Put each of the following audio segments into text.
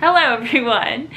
Hello everyone,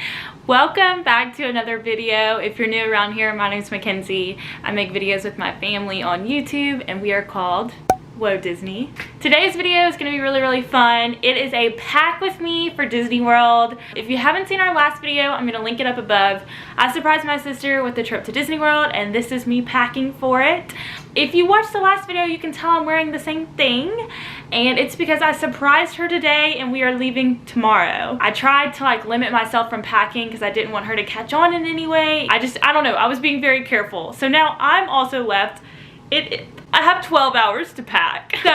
welcome back to another video. If you're new around here, my name is Mackenzie. I make videos with my family on YouTube and we are called Whoa Disney. Today's video is going to be really fun. It is a pack with me for Disney World. If you haven't seen our last video, I'm going to link it up above. I surprised my sister with the trip to Disney World and this is me packing for it. If you watched the last video, you can tell I'm wearing the same thing, and it's because I surprised her today and we are leaving tomorrow. I tried to limit myself from packing because I didn't want her to catch on in any way. I don't know, I was being very careful. So now I'm also left. I have 12 hours to pack. So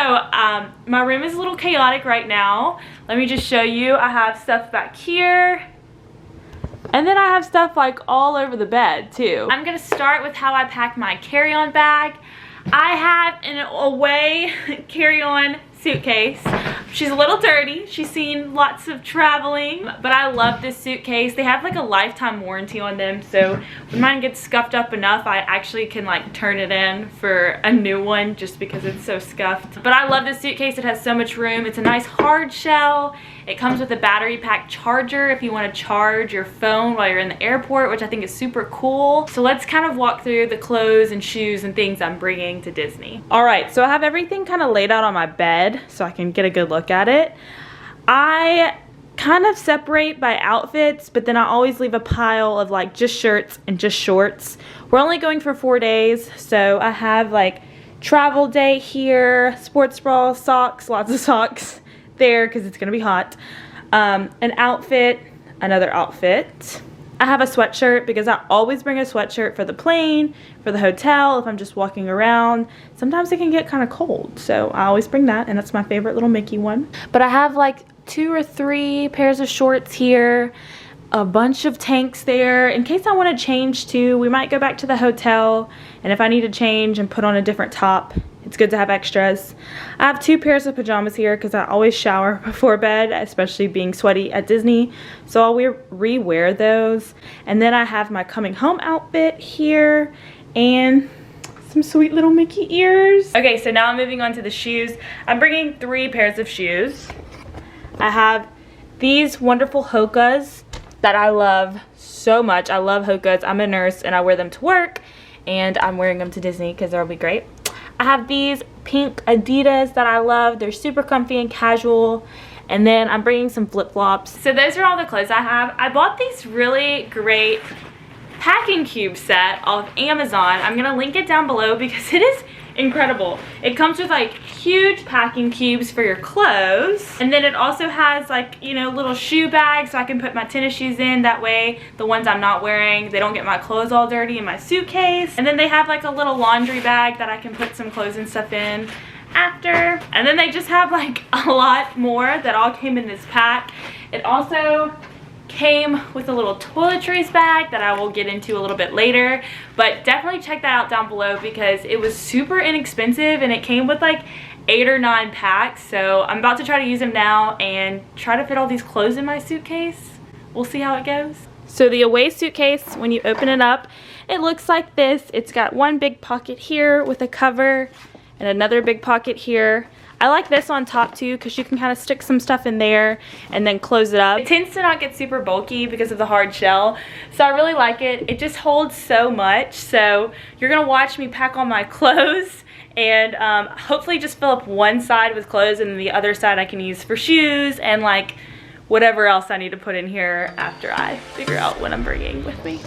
my room is a little chaotic right now. Let me just show you. I have stuff back here. And then I have stuff all over the bed too. I'm gonna start with how I pack my carry-on bag. I have an away carry-on suitcase. She's a little dirty. She's seen lots of traveling, but I love this suitcase. They have a lifetime warranty on them, so when mine gets scuffed up enough, I actually can turn it in for a new one just because it's so scuffed. But I love this suitcase. It has so much room. It's a nice hard shell. It comes with a battery pack charger if you want to charge your phone while you're in the airport, which I think is super cool. So let's kind of walk through the clothes and shoes and things I'm bringing to Disney. All right, so I have everything kind of laid out on my bed so I can get a good look at it. I kind of separate by outfits, but then I always leave a pile of just shirts and just shorts. We're only going for 4 days, so I have travel day here, sports bra, socks, lots of socks there because it's gonna be hot, an outfit, another outfit. I have a sweatshirt because I always bring a sweatshirt for the plane, for the hotel, if I'm just walking around. Sometimes it can get kind of cold, so I always bring that, and that's my favorite little Mickey one. But I have 2 or 3 pairs of shorts here, a bunch of tanks there in case I want to change too. We might go back to the hotel, and if I need to change and put on a different top, it's good to have extras. I have 2 pairs of pajamas here because I always shower before bed, especially being sweaty at Disney. So I'll re-wear those. And then I have my coming home outfit here and some sweet little Mickey ears. Okay, so now I'm moving on to the shoes. I'm bringing 3 pairs of shoes. I have these wonderful Hokas that I love so much. I love Hokas. I'm a nurse and I wear them to work, and I'm wearing them to Disney because they'll be great. I have these pink Adidas that I love. They're super comfy and casual. And then I'm bringing some flip-flops. So those are all the clothes I have. I bought these really great packing cube set off Amazon. I'm gonna link it down below because it is incredible. It comes with huge packing cubes for your clothes, and then it also has little shoe bags so I can put my tennis shoes in. That way the ones I'm not wearing, they don't get my clothes all dirty in my suitcase. And then they have a little laundry bag that I can put some clothes and stuff in after. And then they just have a lot more that all came in this pack. It also came with a little toiletries bag that I will get into a little bit later, but definitely check that out down below because it was super inexpensive and it came with 8 or 9 packs. So I'm about to try to use them now and try to fit all these clothes in my suitcase. We'll see how it goes. So the away suitcase, when you open it up, it looks like this. It's got one big pocket here with a cover and another big pocket here. I like this on top too because you can kind of stick some stuff in there and then close it up. It tends to not get super bulky because of the hard shell, so I really like it. It just holds so much. So you're gonna watch me pack all my clothes and hopefully just fill up one side with clothes and then the other side I can use for shoes and whatever else I need to put in here after I figure out what I'm bringing with me.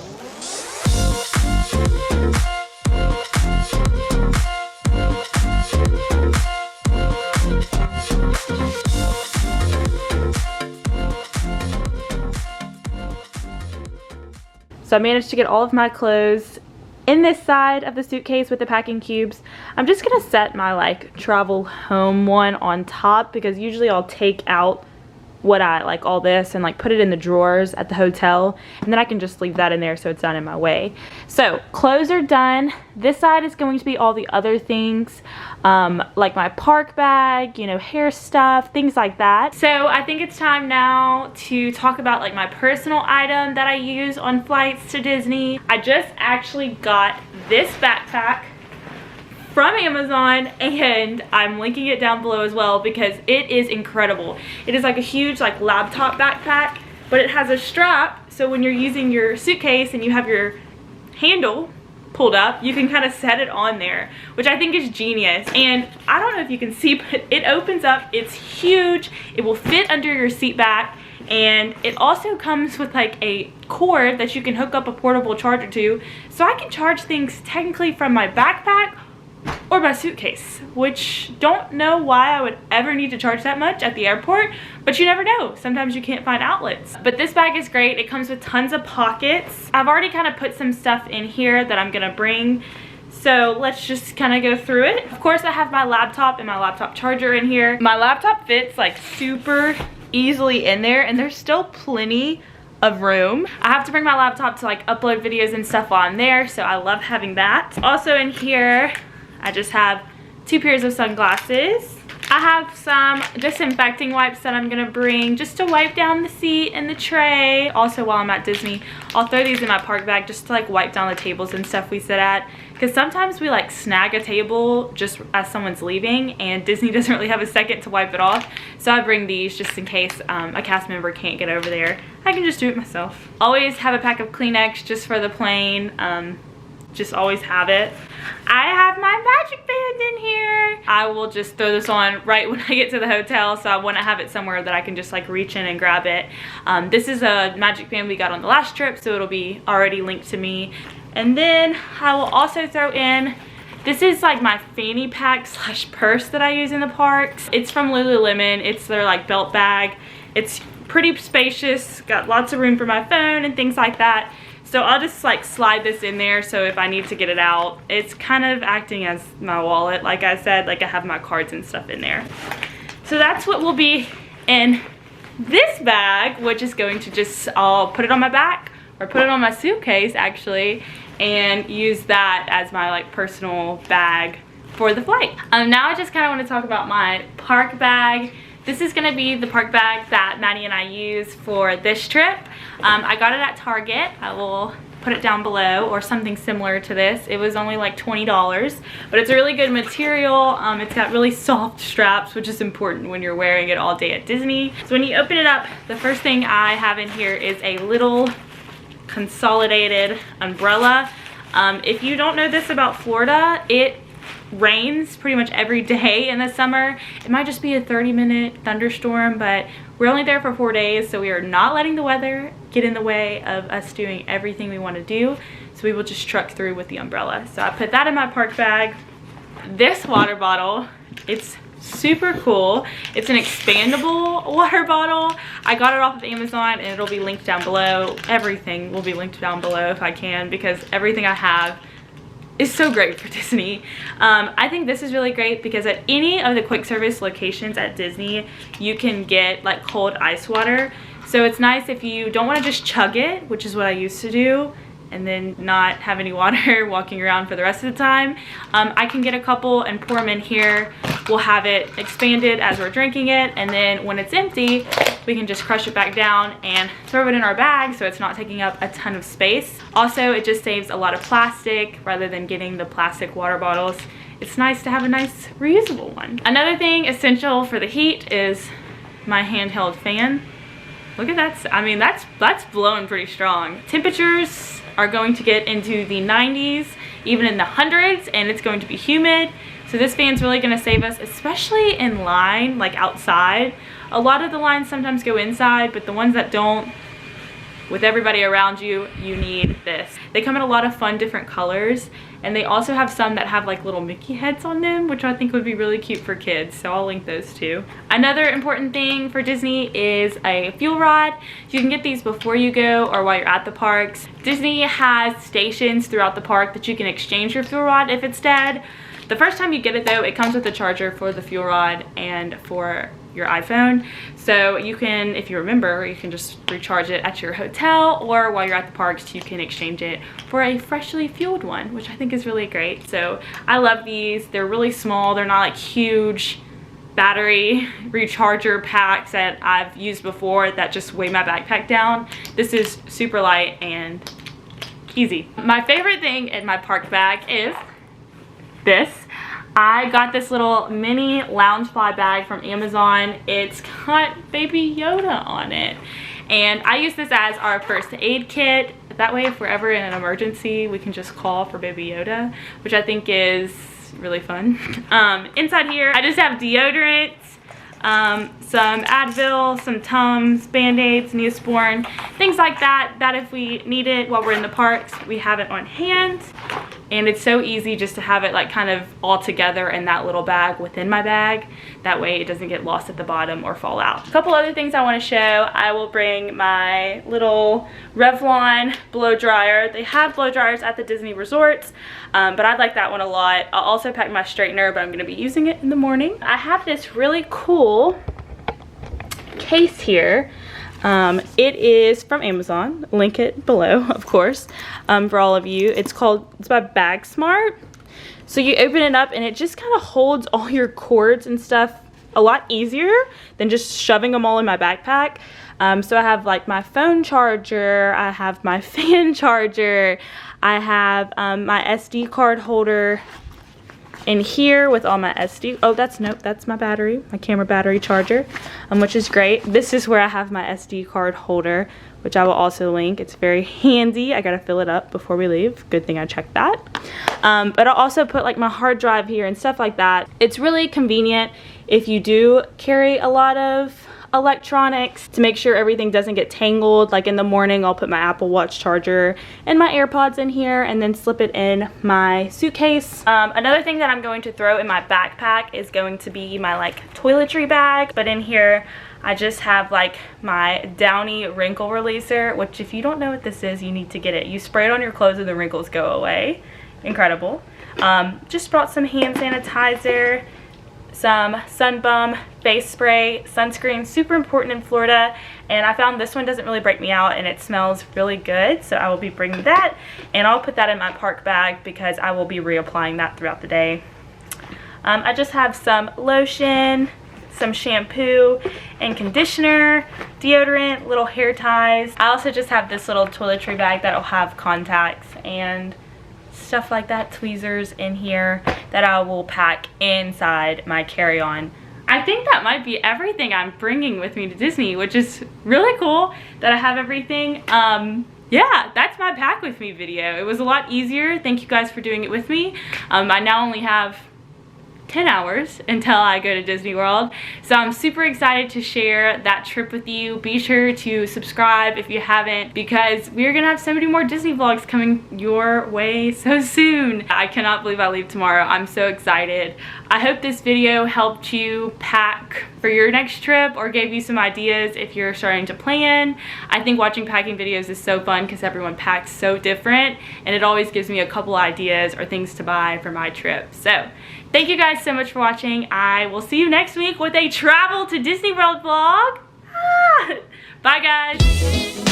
So I managed to get all of my clothes in this side of the suitcase with the packing cubes. I'm just gonna set my travel home one on top because usually I'll take out what I all this and put it in the drawers at the hotel, and then I can just leave that in there so it's not in my way. So clothes are done. This side is going to be all the other things, like my park bag, hair stuff, things like that. So I think it's time now to talk about my personal item that I use on flights to Disney. I just actually got this backpack from Amazon, and I'm linking it down below as well because it is incredible. It is like a huge like laptop backpack but it has a strap, so when you're using your suitcase and you have your handle pulled up, you can kind of set it on there, which I think is genius. And I don't know if you can see, but it opens up. It's huge. It will fit under your seat back, and it also comes with like a cord that you can hook up a portable charger to, so I can charge things technically from my backpack or my suitcase, which don't know why I would ever need to charge that much at the airport, but you never know. Sometimes you can't find outlets. But this bag is great. It comes with tons of pockets. I've already kind of put some stuff in here that I'm gonna bring, so let's just kind of go through it. Of course, I have my laptop and my laptop charger in here. My laptop fits like super easily in there, and there's still plenty of room. I have to bring my laptop to like upload videos and stuff while I'm there, so I love having that. Also in here, I just have 2 pairs of sunglasses. I have some disinfecting wipes that I'm gonna bring just to wipe down the seat and the tray. Also, while I'm at Disney, I'll throw these in my park bag just to like wipe down the tables and stuff we sit at, because sometimes we like snag a table just as someone's leaving and Disney doesn't really have a second to wipe it off. So I bring these just in case a cast member can't get over there. I can just do it myself. Always have a pack of Kleenex just for the plane. Just always have it. I have my magic band in here. I will just throw this on right when I get to the hotel, so I want to have it somewhere that I can just like reach in and grab it. This is a magic band we got on the last trip, so it'll be already linked to me. And then I will also throw in, this is like my fanny pack slash purse that I use in the parks. It's from Lululemon. It's their like belt bag. It's pretty spacious, got lots of room for my phone and things like that. So I'll just like slide this in there, so if I need to get it out, it's kind of acting as my wallet. Like I said, like I have my cards and stuff in there. So that's what will be in this bag, which is going to just, I'll put it on my back or put it on my suitcase actually, and use that as my like personal bag for the flight. Now I just kind of want to talk about my park bag. This is going to be the park bag that Maddie and I use for this trip. I got it at Target. I will put it down below, or something similar to this. It was only like $20, but it's a really good material. It's got really soft straps, which is important when you're wearing it all day at Disney. So when you open it up, the first thing I have in here is a little consolidated umbrella. If you don't know this about Florida, it rains pretty much every day in the summer. It might just be a 30-minute thunderstorm, but we're only there for 4 days, so we are not letting the weather get in the way of us doing everything we want to do. So we will just truck through with the umbrella. So I put that in my park bag. This water bottle, it's super cool. It's an expandable water bottle. I got it off of Amazon, and it'll be linked down below. Everything will be linked down below if I can, because everything I have is so great for Disney. I think this is really great because at any of the quick service locations at Disney, you can get like cold ice water. So it's nice if you don't want to just chug it, which is what I used to do, and then not have any water walking around for the rest of the time. I can get a couple and pour them in here. We'll have it expanded as we're drinking it, and then when it's empty, we can just crush it back down and throw it in our bag so it's not taking up a ton of space. Also, it just saves a lot of plastic rather than getting the plastic water bottles. It's nice to have a nice reusable one. Another thing essential for the heat is my handheld fan. Look at that. I mean, that's blowing pretty strong. Temperatures are going to get into the 90s, even in the hundreds, and it's going to be humid. So this fan's really gonna save us, especially in line, like outside. A lot of the lines sometimes go inside, but the ones that don't, with everybody around you, you need this. They come in a lot of fun different colors, and they also have some that have like little Mickey heads on them, which I think would be really cute for kids, so I'll link those too. Another important thing for Disney is a fuel rod. You can get these before you go or while you're at the parks. Disney has stations throughout the park that you can exchange your fuel rod if it's dead. The first time you get it though, it comes with a charger for the fuel rod and for your iPhone. So you can, if you remember, you can just recharge it at your hotel, or while you're at the parks, you can exchange it for a freshly fueled one, which I think is really great. So I love these. They're really small. They're not like huge battery recharger packs that I've used before that just weigh my backpack down. This is super light and easy. My favorite thing in my park bag is this. I got this little mini Loungefly bag from Amazon. It's got Baby Yoda on it. And I use this as our first aid kit. That way, if we're ever in an emergency, we can just call for Baby Yoda, which I think is really fun. Inside here, I just have deodorant, some Advil, some Tums, Band-Aids, Neosporin, things like that, that if we need it while we're in the parks, we have it on hand. And it's so easy just to have it like kind of all together in that little bag within my bag. That way it doesn't get lost at the bottom or fall out. A couple other things I want to show. I will bring my little Revlon blow dryer. They have blow dryers at the Disney resorts, but I like that one a lot. I'll also pack my straightener, but I'm going to be using it in the morning. I have this really cool case here. It is from Amazon. Link it below, of course, for all of you. It's by Bag Smart. So you open it up and it just kind of holds all your cords and stuff a lot easier than just shoving them all in my backpack. So I have like my phone charger, I have my fan charger, I have my SD card holder in here with all my SD. Oh, that's my battery, my camera battery charger, which is great. This is where I have my SD card holder, which I will also link. It's very handy. I gotta fill it up before we leave. Good thing I checked that. But I'll also put like my hard drive here and stuff like that. It's really convenient if you do carry a lot of electronics to make sure everything doesn't get tangled. Like in the morning, I'll put my Apple Watch charger and my AirPods in here and then slip it in my suitcase. Another thing that I'm going to throw in my backpack is going to be my like toiletry bag. But in here, I just have like my Downy wrinkle releaser, which if you don't know what this is, you need to get it. You spray it on your clothes and the wrinkles go away. Incredible. Just brought some hand sanitizer, some Sun Bum face spray, sunscreen, super important in Florida, and I found this one doesn't really break me out and it smells really good, so I will be bringing that, and I'll put that in my park bag because I will be reapplying that throughout the day. I just have some lotion, some shampoo and conditioner, deodorant, little hair ties. I also just have this little toiletry bag that'll have contacts and stuff like that, tweezers in here that I will pack inside my carry-on. I think that might be everything I'm bringing with me to Disney, which is really cool that I have everything. Yeah, that's my pack with me video. It was a lot easier. Thank you guys for doing it with me. I now only have 10 hours until I go to Disney World, so I'm super excited to share that trip with you. Be sure to subscribe if you haven't, because we're gonna have so many more Disney vlogs coming your way so soon. I cannot believe I leave tomorrow. I'm so excited. I hope this video helped you pack for your next trip or gave you some ideas if you're starting to plan. I think watching packing videos is so fun because everyone packs so different, and it always gives me a couple ideas or things to buy for my trip. So thank you guys so much for watching. I will see you next week with a travel to Disney World vlog. Bye guys.